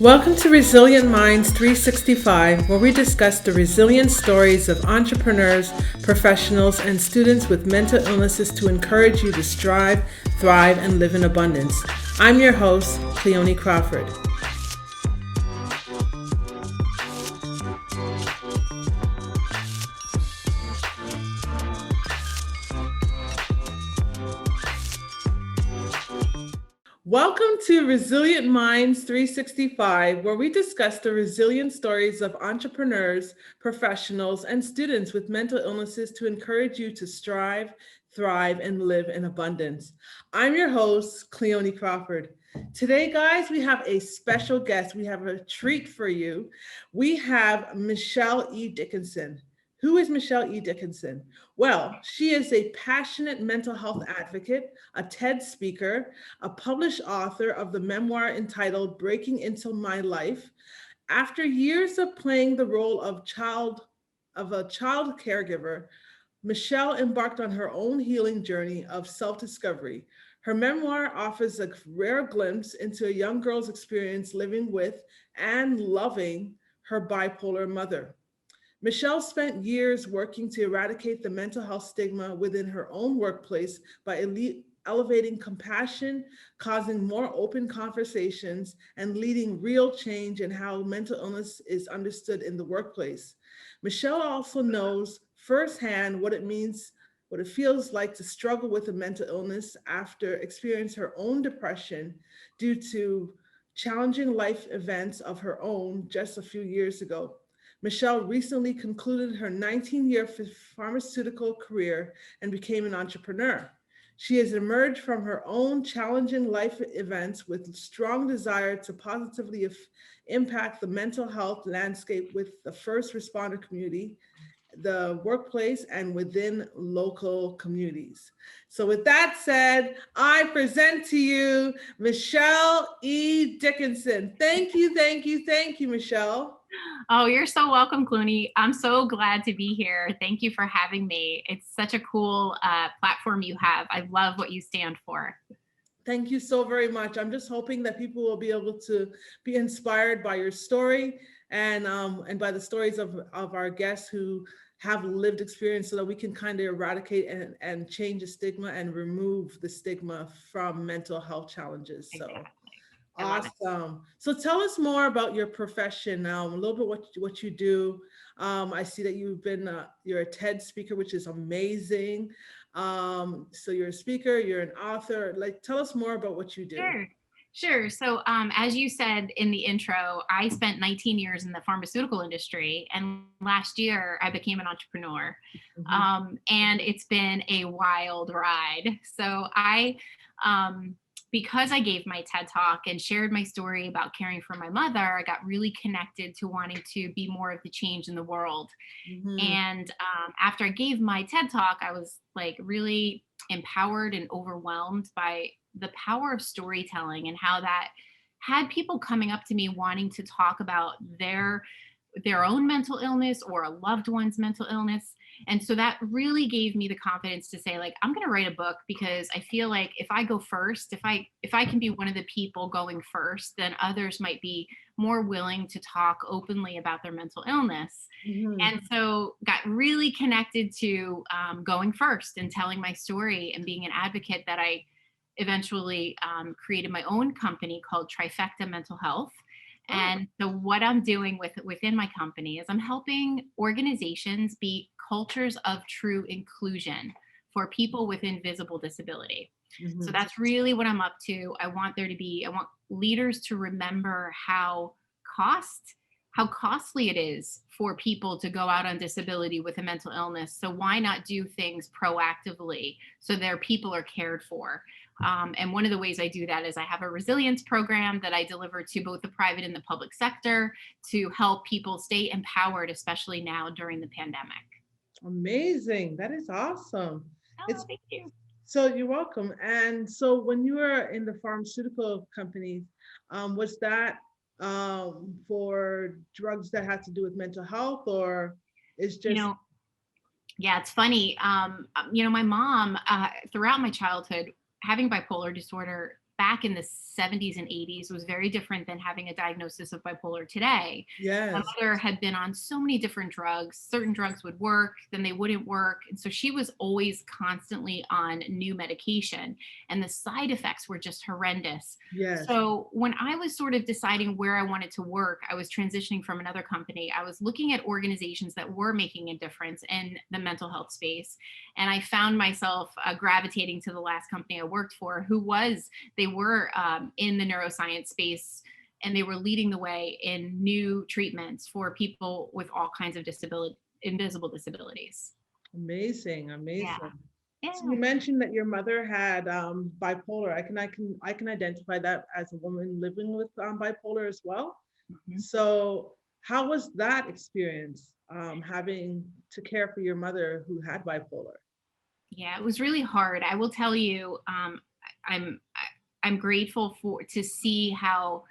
Welcome to Resilient Minds 365, where we discuss the resilient stories of entrepreneurs, professionals, and students with mental illnesses to encourage you to strive, thrive, and live in abundance. I'm your host, Cleone Crawford. Welcome to Resilient Minds 365, where we discuss the resilient stories of entrepreneurs, professionals, and students with mental illnesses to encourage you to strive, thrive, and live in abundance. I'm your host, Cleone Crawford. Today, guys, we have a special guest. We have a treat for you. We have Michelle E. Dickinson. Who is Michelle E. Dickinson? Well, she is a passionate mental health advocate, a TED speaker, a published author of the memoir entitled Breaking Into My Life. After years of playing the role of a child caregiver, Michelle embarked on her own healing journey of self-discovery. Her memoir offers a rare glimpse into a young girl's experience living with and loving her bipolar mother. Michelle spent years working to eradicate the mental health stigma within her own workplace by elevating compassion, causing more open conversations, and leading real change in how mental illness is understood in the workplace. Michelle also knows firsthand what it feels like to struggle with a mental illness after experiencing her own depression due to challenging life events of her own just a few years ago. Michelle recently concluded her 19-year pharmaceutical career and became an entrepreneur. She has emerged from her own challenging life events with strong desire to positively impact the mental health landscape with the first responder community, the workplace, and within local communities. So with that said, I present to you Michelle E. Dickinson. Thank you, thank you, thank you, Michelle. Oh, you're so welcome, Clooney. I'm so glad to be here. Thank you for having me. It's such a cool platform you have. I love what you stand for. Thank you so very much. I'm just hoping that people will be able to be inspired by your story and by the stories of our guests who have lived experience so that we can kind of eradicate and change the stigma and remove the stigma from mental health challenges. So Exactly. I love it. awesome. So tell us more about your profession now, a little bit what you do. I see that you're a TED speaker, which is amazing. So you're a speaker, you're an author. Like, tell us more about what you do. Sure. Sure. So, as you said in the intro, I spent 19 years in the pharmaceutical industry, and last year I became an entrepreneur. Mhm. And it's been a wild ride. Because I gave my TED talk and shared my story about caring for my mother, I got really connected to wanting to be more of the change in the world. Mhm. And after I gave my TED talk, I was like really empowered and overwhelmed by the power of storytelling and how that had people coming up to me wanting to talk about their own mental illness or a loved one's mental illness. And so that really gave me the confidence to say, like, I'm going to write a book, because I feel like if I go first, if I can be one of the people going first, then others might be more willing to talk openly about their mental illness. Mhm. And so got really connected to going first and telling my story and being an advocate, that I eventually created my own company called Trifecta Mental Health. Oh. And so what I'm doing within my company is I'm helping organizations be cultures of true inclusion for people with invisible disability. So Mhm. that's really what I'm up to. I want leaders to remember cost how costly it is for people to go out on disability with a mental illness. So why not do things proactively so their people are cared for? And one of the ways I do that is I have a resilience program that I deliver to both the private and the public sector to help people stay empowered, especially now during the pandemic. Amazing. That is awesome. Oh, It's thank you. so you're welcome. And so when you were in the pharmaceutical companies, was that for drugs that had to do with mental health, or is You just know, yeah, it's funny. My mom, throughout my childhood, having bipolar disorder back in the 70s and 80s was very different than having a diagnosis of bipolar today. My Yes. mother had been on so many different drugs. Certain drugs would work, then they wouldn't work. And so she was always constantly on new medication, and the side effects were just horrendous. Yes. So when I was sort of deciding where I wanted to work, I was transitioning from another company. I was looking at organizations that were making a difference in the mental health space. And I found myself gravitating to the last company I worked for, they were in the neuroscience space, and they were leading the way in new treatments for people with all kinds of invisible disabilities. Amazing. Yeah. Amazing. So Yeah. you mentioned that your mother had bipolar. I can identify that as a woman living with bipolar as well. Mhm. So how was that experience, having to care for your mother who had bipolar? Yeah, it was really hard. I will tell you, I'm grateful for to see how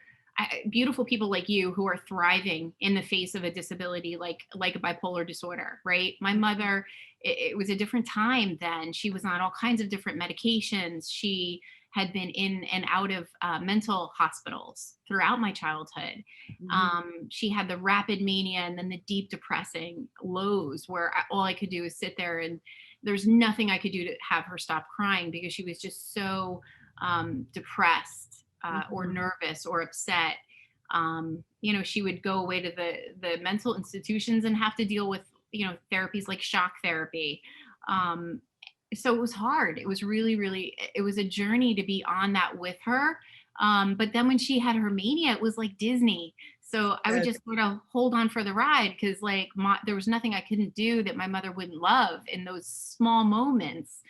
beautiful people like you who are thriving in the face of a disability like a bipolar disorder, right? My mother, it was a different time then. She was on all kinds of different medications. She had been in and out of mental hospitals throughout my childhood. Mhm. She had the rapid mania and then the deep depressing lows where all I could do is sit there, and there's nothing I could do to have her stop crying because she was just so depressed or Mhm. nervous or upset. She would go away to the mental institutions and have to deal with, therapies like shock therapy. Um, so it was hard. It was really, really, it was a journey to be on that with her. But then when she had her mania, it was like Disney. So I would Yes. just sort of hold on for the ride because there was nothing I couldn't do that my mother wouldn't love in those small moments.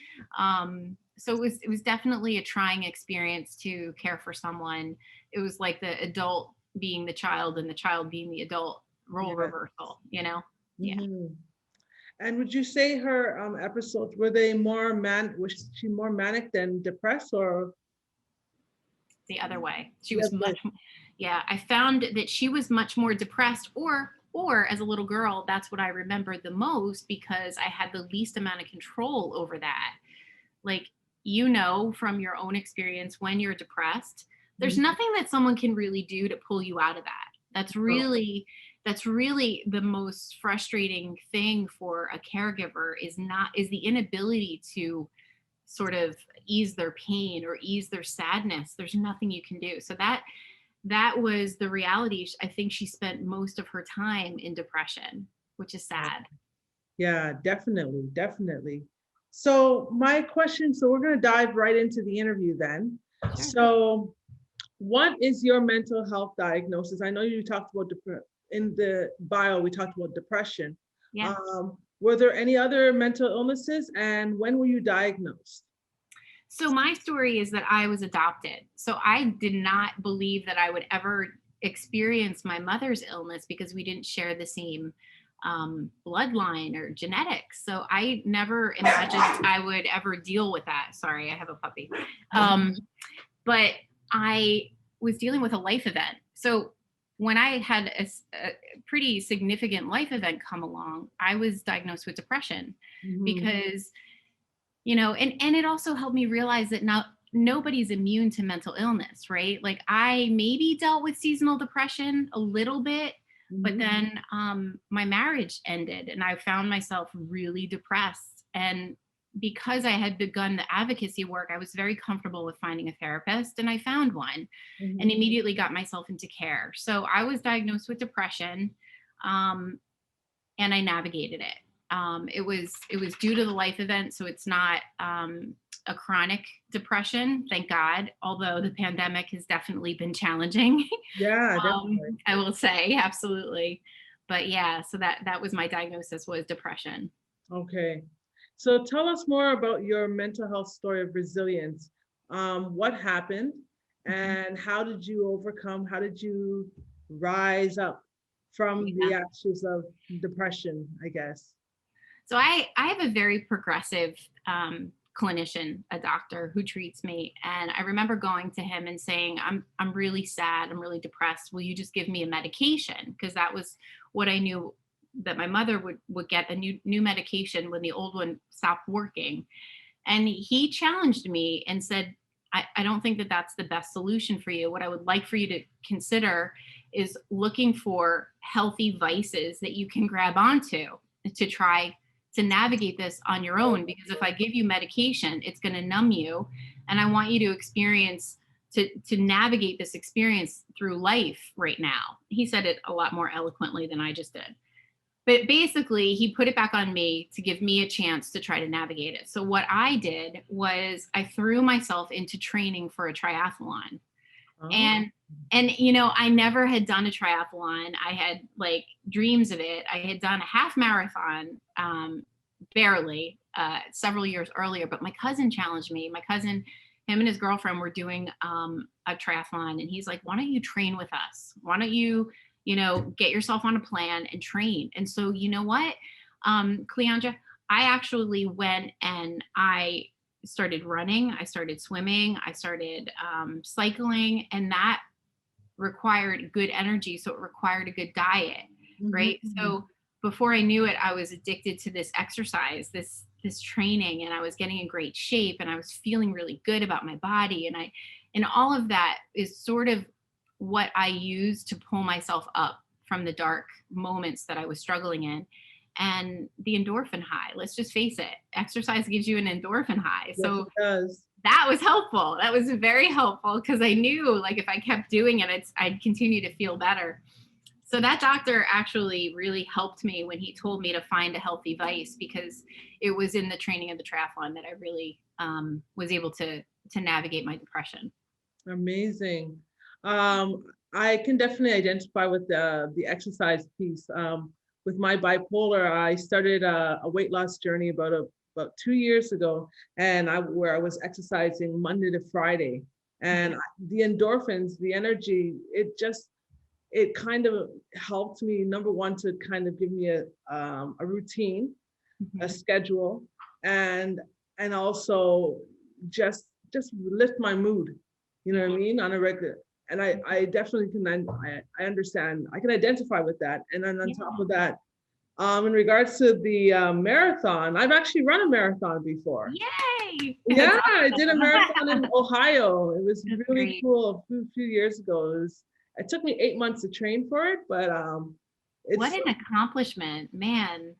So it was definitely a trying experience to care for someone. It was like the adult being the child and the child being the adult role Yes. reversal, you know? Yeah, Mhm. And would you say her episodes, were they more was she more manic than depressed, or the other way. She the was other way? yeah, I found that she was much more depressed, or as a little girl, that's what I remembered the most because I had the least amount of control over that. Like, from your own experience, when you're depressed, there's Mhm. nothing that someone can really do to pull you out of that. That's Oh, really that's really the most frustrating thing for a caregiver is the inability to sort of ease their pain or ease their sadness. There's nothing you can do. So that was the reality. I think she spent most of her time in depression, which is wow. sad. Yeah, definitely, definitely. So my question, so we're going to dive right into the interview then. Sure. So what is your mental health diagnosis? I know you talked about in the bio, we talked about depression. Yeah. Were there any other mental illnesses, and when were you diagnosed? So my story is that I was adopted. So I did not believe that I would ever experience my mother's illness because we didn't share the same bloodline or genetics. So I never imagined I would ever deal with that. Sorry, I have a puppy. Um, but I was dealing with a life event. So when I had a pretty significant life event come along, I was diagnosed with depression Mhm. because and it also helped me realize that nobody's immune to mental illness, right? Like I maybe dealt with seasonal depression a little bit, but Mhm. then my marriage ended and I found myself really depressed. And because I had begun the advocacy work, I was very comfortable with finding a therapist, and I found one and Mhm. immediately got myself into care. So I was diagnosed with depression. Um, and I navigated it. It was due to the life event, so it's not a chronic depression, thank God. Although the pandemic has definitely been challenging, Yeah, definitely. I will say absolutely. But yeah, so that was my diagnosis, was depression. Okay. So tell us more about your mental health story of resilience. What happened, Mhm. and how did you overcome? How did you rise up from the Yeah. ashes of depression, I guess? So I have a very progressive clinician, a doctor who treats me, and I remember going to him and saying, I'm really sad, I'm really depressed. Will you just give me a medication? Because that was what I knew, that my mother would get a new medication when the old one stopped working. And he challenged me and said, I don't think that that's the best solution for you. What I would like for you to consider is looking for healthy vices that you can grab onto to try to navigate this on your own. Because if I give you medication, it's going to numb you. And I want you to experience, to navigate this experience through life right now. He said it a lot more eloquently than I just did. But basically, he put it back on me to give me a chance to try to navigate it. So what I did was I threw myself into training for a triathlon. Oh, And I never had done a triathlon. I had like dreams of it. I had done a half marathon, barely, several years earlier, but my cousin challenged me. My cousin, him and his girlfriend were doing a triathlon, and he's like, why don't you train with us? Why don't you, get yourself on a plan and train? And so, you know what, Cleandra, I actually went and I started running, I started swimming, I started cycling, and that required good energy. So it required a good diet, right? mhm. So before I knew it, I was addicted to this exercise, this training, and I was getting in great shape, and I was feeling really good about my body. And all of that is sort of what I used to pull myself up from the dark moments that I was struggling in. And the endorphin high, let's just face it, exercise gives you an endorphin high. Yes, So it does. that was helpful. That was very helpful because I knew like if I kept doing it, I'd continue to feel better. So that doctor actually really helped me when he told me to find a healthy vice, because it was in the training of the triathlon that I really was able to navigate my depression. Amazing. I can definitely identify with the exercise piece. With my bipolar, I started a weight loss journey about 2 years ago, and where I was exercising Monday to Friday, and Yeah. the endorphins, the energy, it kind of helped me. Number one, to kind of give me a routine, a Mhm. schedule, and also just lift my mood, you know what I Yeah. mean, on a regular. And I definitely can, I understand, I can identify with that. And then on top Yeah. of that, in regards to the marathon, I've actually run a marathon before. Yay. That's Yeah, I did a marathon in awesome. Ohio. It was That's really great. cool a few years ago. It took me 8 months to train for it, but What it's, an accomplishment, man.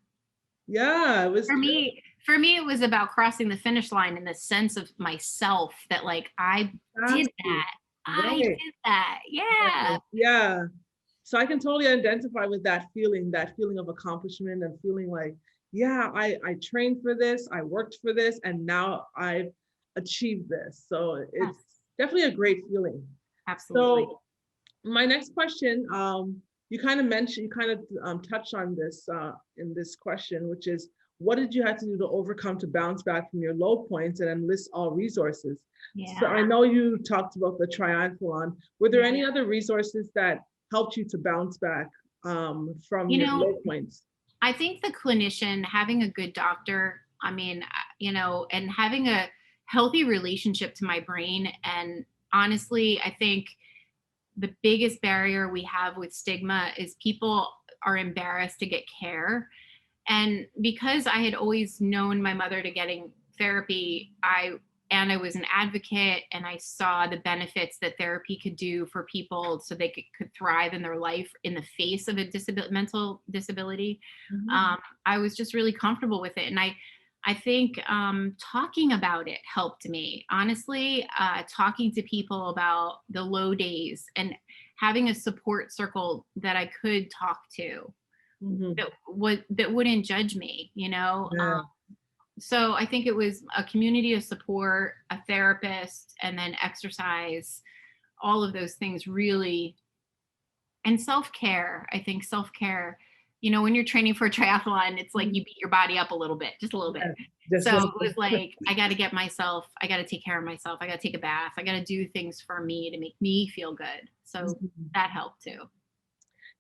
yeah, it was For me, it was about crossing the finish line in the sense of myself that like I did fantastic. that. I Right. did that. Yeah. Right. Yeah. So I can totally identify with that feeling of accomplishment and feeling like, yeah, I trained for this, I worked for this, and now I've achieved this. So it's Yes, definitely a great feeling. absolutely. So my next question, you kind of mentioned, you kind of touched on this in this question, which is, what did you have to do to overcome to bounce back from your low points and enlist all resources? So Yeah. I know you talked about the triathlon. Were there Yeah. any other resources that helped you to bounce back from You your know, low points? I think the clinician, having a good doctor, I mean, and having a healthy relationship to my brain. And honestly, I think the biggest barrier we have with stigma is people are embarrassed to get care. And because I had always known my mother to getting therapy, I was an advocate, and I saw the benefits that therapy could do for people so they could thrive in their life in the face of a mental disability. Mhm. um, I was just really comfortable with it. And I think talking about it helped me. Honestly, talking to people about the low days and having a support circle that I could talk to Mhm. that wouldn't judge me. Yeah. So I think it was a community of support, a therapist, and then exercise. All of those things really, and self-care. I think self-care, when you're training for a triathlon, it's like Mhm. you beat your body up a little bit, just a little bit. Yeah. Just So a it little was bit. like, I got to take care of myself. I got to take a bath. I got to do things for me to make me feel good. So Mhm. that helped too.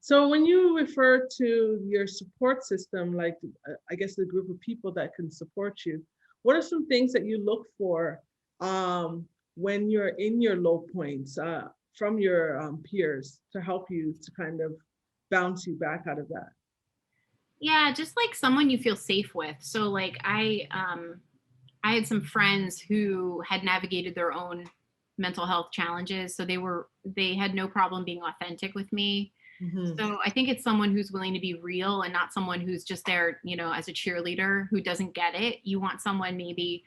So when you refer to your support system, like I guess the group of people that can support you, what are some things that you look for when you're in your low points from your peers to help you to kind of bounce you back out of that? Yeah, just like someone you feel safe with. So like I had some friends who had navigated their own mental health challenges. So they had no problem being authentic with me. Mhm. So I think it's someone who's willing to be real and not someone who's just there, as a cheerleader who doesn't get it. You want someone maybe,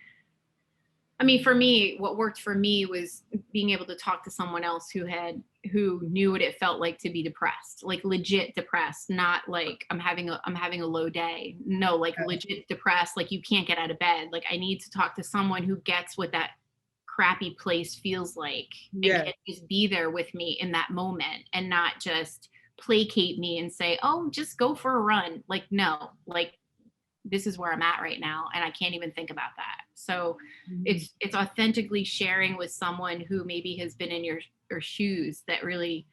I mean, for me, what worked for me was being able to talk to someone else who knew what it felt like to be depressed, like legit depressed, not like I'm having a low day. No, like legit depressed, like you can't get out of bed. Like I need to talk to someone who gets what that crappy place feels like and Yeah. can just be there with me in that moment and not just placate me and say, "Oh, just go for a run." Like no, like this is where I'm at right now and I can't even think about that. So Mhm. it's authentically sharing with someone who maybe has been in your shoes that really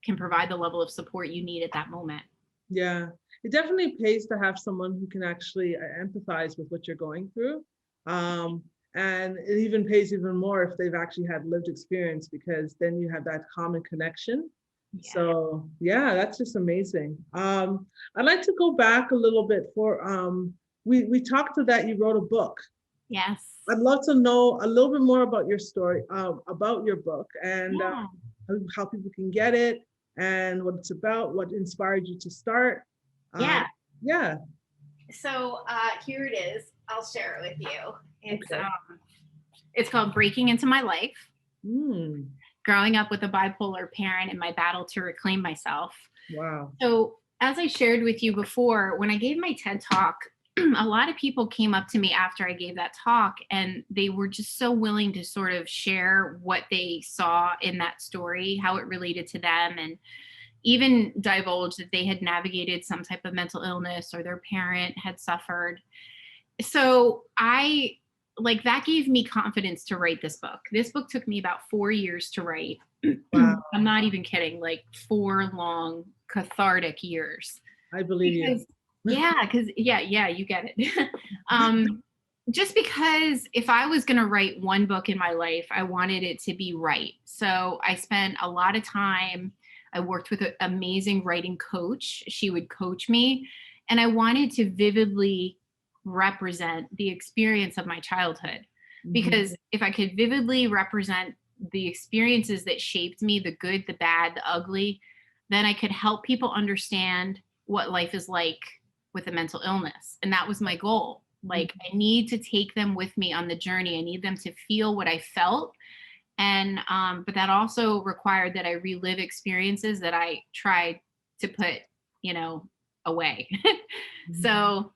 can provide the level of support you need at that moment. Yeah. It definitely pays to have someone who can actually empathize with what you're going through. Um, and it even pays even more if they've actually had lived experience because then you have that common connection. Yeah. So yeah, that's just amazing. I'd like to go back a little bit for we talked to that you wrote a book. Yes. I'd love to know a little bit more about your story, about your book, and Yeah. how people can get it, and what it's about, what inspired you to start. Yeah. Um, yeah. So here it is. I'll share it with you. Okay. It's called Breaking Into My Life. Mm, Growing up with a bipolar parent and my battle to reclaim myself. wow. So, as I shared with you before, when I gave my TED talk, a lot of people came up to me after I gave that talk and they were just so willing to sort of share what they saw in that story, how it related to them, and even divulge that they had navigated some type of mental illness or their parent had suffered. So, that gave me confidence to write this book. This book took me about 4 years to write. Wow. I'm not even kidding, like 4 long cathartic years. I believe you. Because yeah, you get it. um, just because if I was going to write one book in my life, I wanted it to be right. So I spent a lot of time. I worked with an amazing writing coach. She would coach me, and I wanted to vividly represent the experience of my childhood. Mhm. Because if I could vividly represent the experiences that shaped me, the good, the bad, the ugly, then I could help people understand what life is like with a mental illness. And that was my goal. Like, I need to take them with me on the journey. I need them to feel what I felt. And, but that also required that I relive experiences that I tried to put, you know, away. Mhm. So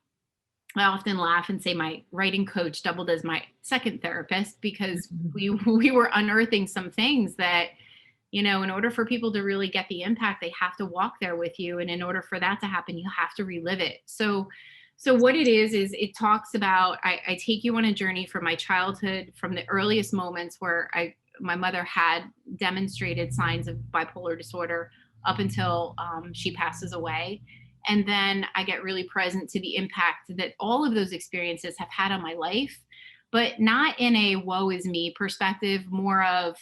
I often laugh and say my writing coach doubled as my second therapist because Mhm. we were unearthing some things that, in order for people to really get the impact, they have to walk there with you. And in order for that to happen, you have to relive it. So what it is it talks about, I take you on a journey from my childhood, from the earliest moments where my mother had demonstrated signs of bipolar disorder up until she passes away. And then I get really present to the impact that all of those experiences have had on my life, but not in a woe is me perspective, more of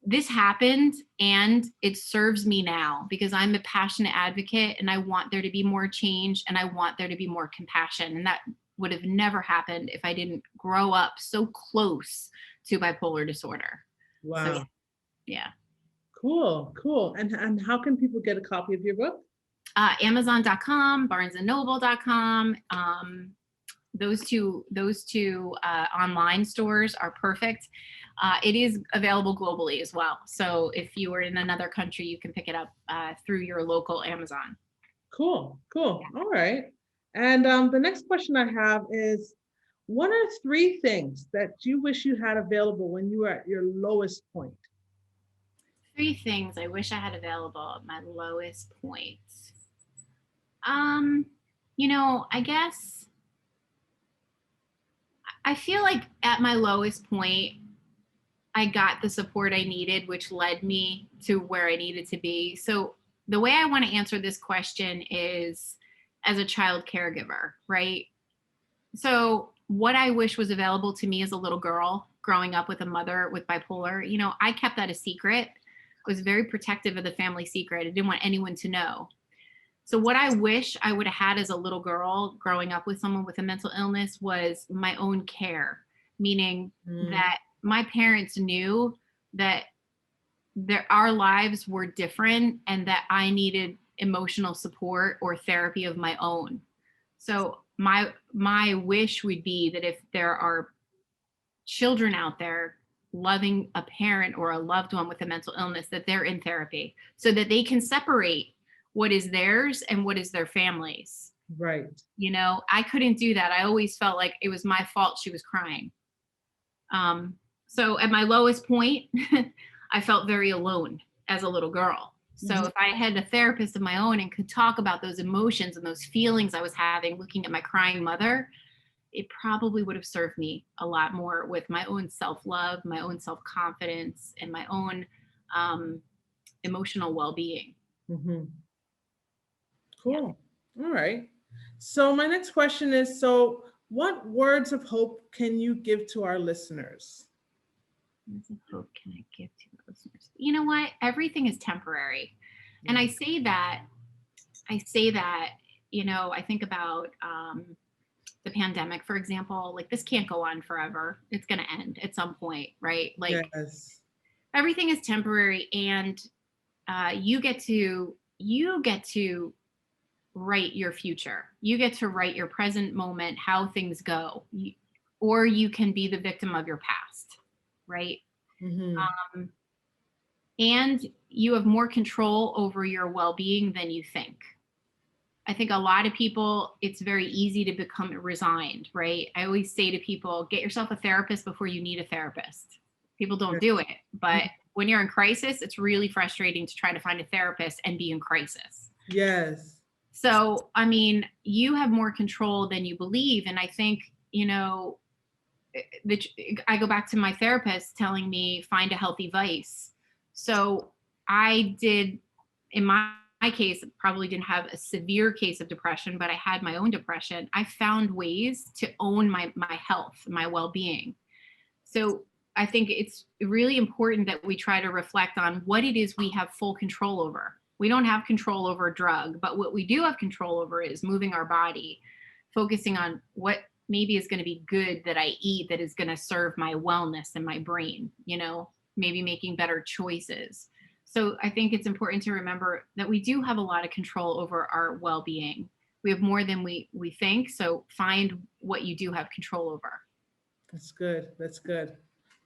this happened and it serves me now because I'm a passionate advocate and I want there to be more change and I want there to be more compassion. And that would have never happened if I didn't grow up so close to bipolar disorder. So, Wow. yeah. Cool. Cool. And how can people get a copy of your book? Amazon.com, barnesandnoble.com. Those two online stores are perfect. It is available globally as well. So if you are in another country, you can pick it up through your local Amazon. Cool. Cool. All right. And the next question I have is, what are three things that you wish you had available when you were at your lowest point? Three things I wish I had available at my lowest point. I guess I feel like at my lowest point, I got the support I needed, which led me to where I needed to be. So, the way I want to answer this question is as a child caregiver, right? So, what I wish was available to me as a little girl growing up with a mother with bipolar, I kept that a secret. I was very protective of the family secret. I didn't want anyone to know. So, what I wish I would have had as a little girl growing up with someone with a mental illness was my own care, meaning Mm, that my parents knew that our lives were different and that I needed emotional support or therapy of my own. So my wish would be that if there are children out there loving a parent or a loved one with a mental illness, that they're in therapy so that they can separate what is theirs and what is their family's. Right. You know, I couldn't do that. I always felt like it was my fault she was crying. So at my lowest point, I felt very alone as a little girl. So Mhm. if I had a therapist of my own and could talk about those emotions and those feelings I was having looking at my crying mother, it probably would have served me a lot more with my own self-love, my own self-confidence, and my own um, emotional well-being. Mhm. Yeah. Cool. All right. So my next question is, so what words of hope can you give to our listeners? Words of hope can I give to the listeners? You know what? Everything is temporary. And Yeah. I say that, you know, I think about the pandemic, for example, like this can't go on forever. It's going to end at some point, right? Like Yes. everything is temporary, and you get to write your future. You get to write your present moment, how things go, or you can be the victim of your past, right? Hmm. Um, and you have more control over your well-being than you think. I think a lot of people, it's very easy to become resigned, right? I always say to people, get yourself a therapist before you need a therapist. People don't do it, but when you're in crisis, it's really frustrating to try to find a therapist and be in crisis. Yes. So, I mean, you have more control than you believe. And I think, you know, I go back to my therapist telling me find a healthy vice. So I did, in my case, probably didn't have a severe case of depression, but I had my own depression. I found ways to own my health, my well-being. So I think it's really important that we try to reflect on what it is we have full control over. We don't have control over a drug, but what we do have control over is moving our body, focusing on what maybe is going to be good that I eat that is going to serve my wellness and my brain, you know, maybe making better choices. So I think it's important to remember that we do have a lot of control over our well-being. We have more than we think. So find what you do have control over. That's good. That's good.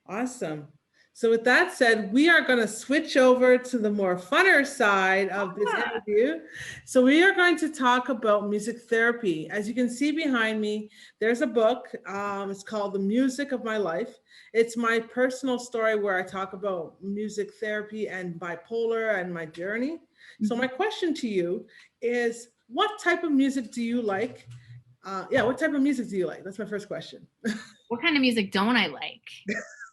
Awesome. So with that said, we are going to switch over to the more funner side of this Ah. interview. So we are going to talk about music therapy. As you can see behind me, there's a book. It's called The Music of My Life. It's my personal story where I talk about music therapy and bipolar and my journey. So my question to you is, what type of music do you like? What type of music do you like? That's my first question. What kind of music don't I like?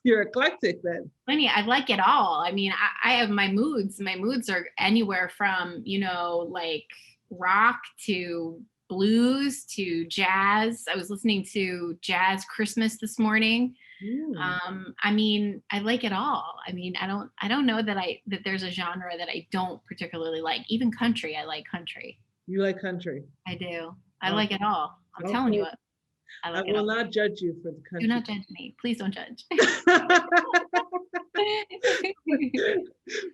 You're eclectic then. Plenty. I like it all. I mean, I have my moods. My moods are anywhere from, you know, like rock to blues to jazz. I was listening to jazz Christmas this morning. Mm, I mean, I like it all. I mean, I don't know that there's a genre that I don't particularly like. Even country, I like country. you like country. I do. I Oh, like it all. I'm telling you okay. what, I I like it all. will not judge you for the Do country. not judge me. Please don't judge.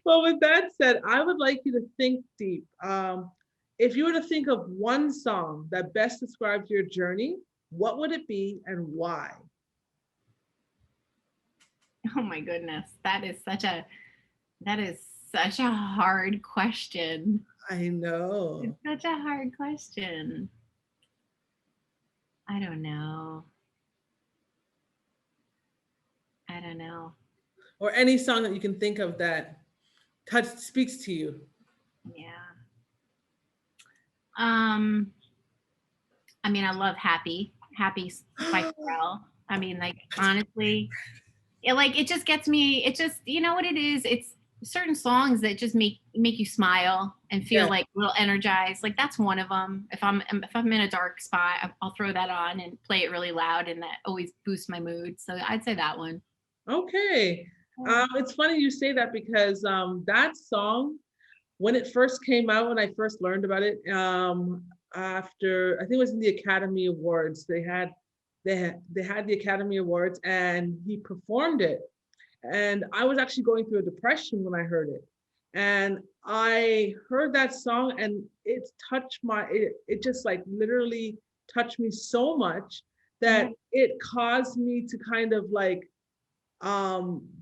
Well, with that said, I would like you to think deep. If you were to think of one song that best describes your journey, what would it be and why? Oh my goodness. That is such a hard question. I know. It's such a hard question. I don't know. I don't know. Or any song that you can think of that speaks to you. Yeah. Um, I mean, I love Happy. Happy by Pharrell. I mean, like honestly, it just gets me. It just, you know what it is? It's certain songs that just make you smile and feel Yeah. like a little energized. Like that's one of them. If I'm in a dark spot, I'll throw that on and play it really loud, and that always boosts my mood. So I'd say that one. Okay. Yeah. It's funny you say that because that song, when it first came out, when I first learned about it, after I think it was in the Academy Awards, they had the Academy Awards, and he performed it. And I was actually going through a depression when I heard it. And I heard that song, and it touched it just like literally touched me so much that it caused me to kind of like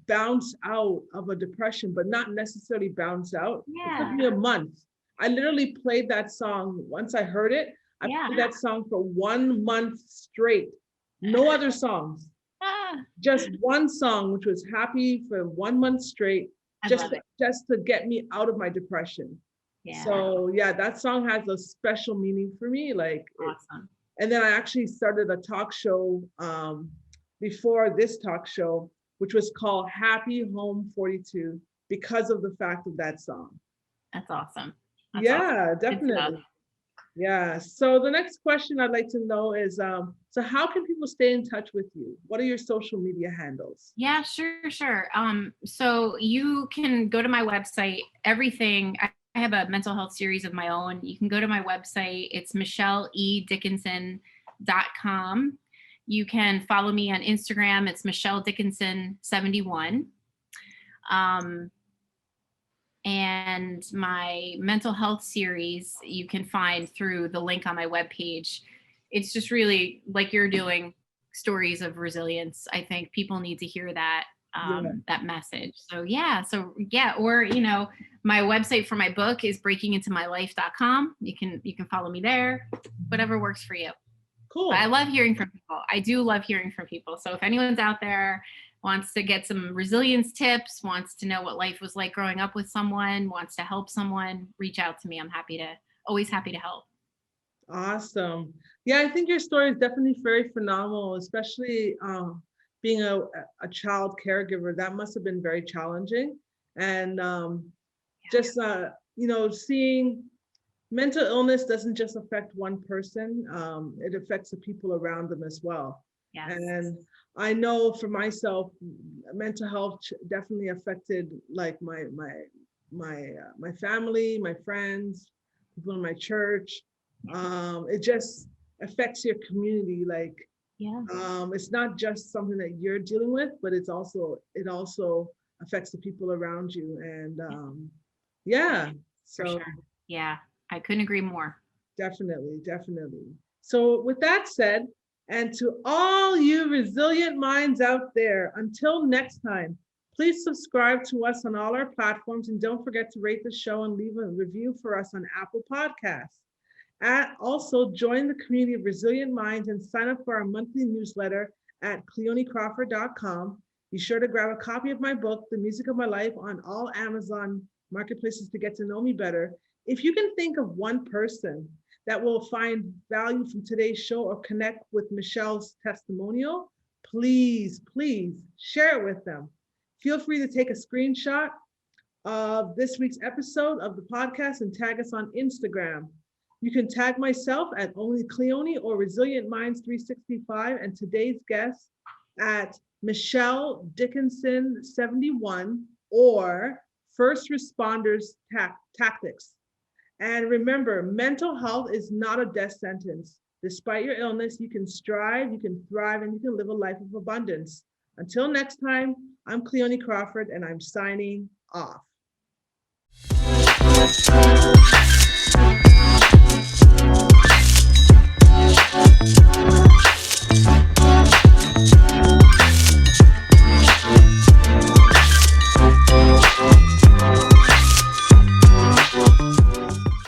bounce out of a depression, but not necessarily bounce out. It took me a month. I literally played that song. Once I heard it, I played that song for 1 month straight. No other songs. Just one song, which was Happy, for 1 month straight, just to get me out of my depression. So yeah, that song has a special meaning for me. Like, awesome. And then I actually started a talk show before this talk show, which was called Happy Home 42, because of the fact of that song. That's awesome. That's yeah, awesome. Definitely. Yeah. So the next question I'd like to know is, so how can people stay in touch with you? What are your social media handles? Yeah, sure. So you can go to my website, everything. I have a mental health series of my own. You can go to my website. It's michelledickinson.com. You can follow me on Instagram. It's michelledickinson71. And my mental health series you can find through the link on my webpage. It's just really like you're doing, stories of resilience. I think people need to hear that that message. So or my website for my book is breakingintomylife.com. You can follow me there. Whatever works for you. Cool. But I love hearing from people. I do love hearing from people. So if anyone's out there wants to get some resilience tips, wants to know what life was like growing up with someone, wants to help someone, reach out to me. I'm always happy to help. Awesome. Yeah, I think your story is definitely very phenomenal, especially being a child caregiver. That must have been very challenging. And seeing mental illness doesn't just affect one person, it affects the people around them as well. Yes. And I know for myself, mental health definitely affected like my family, my friends, people in my church. It just affects your community. Like, it's not just something that you're dealing with, but it also affects the people around you. And For sure. Yeah, I couldn't agree more. Definitely. So with that said, and to all you resilient minds out there, until next time, please subscribe to us on all our platforms, and don't forget to rate the show and leave a review for us on Apple Podcasts. Also join the community of resilient minds and sign up for our monthly newsletter at cleonecrawford.com. Be sure to grab a copy of my book, The Music of My Life, on all Amazon marketplaces to get to know me better. If you can think of one person that will find value from today's show or connect with Michelle's testimonial, please share it with them. Feel free to take a screenshot of this week's episode of the podcast and tag us on Instagram. You can tag myself at Only Cleone or Resilient Minds 365 and today's guest at Michelle Dickinson 71 or First Responders Tactics. And remember, mental health is not a death sentence. Despite your illness, you can strive, you can thrive, and you can live a life of abundance. Until next time, I'm Cleone Crawford, and I'm signing off.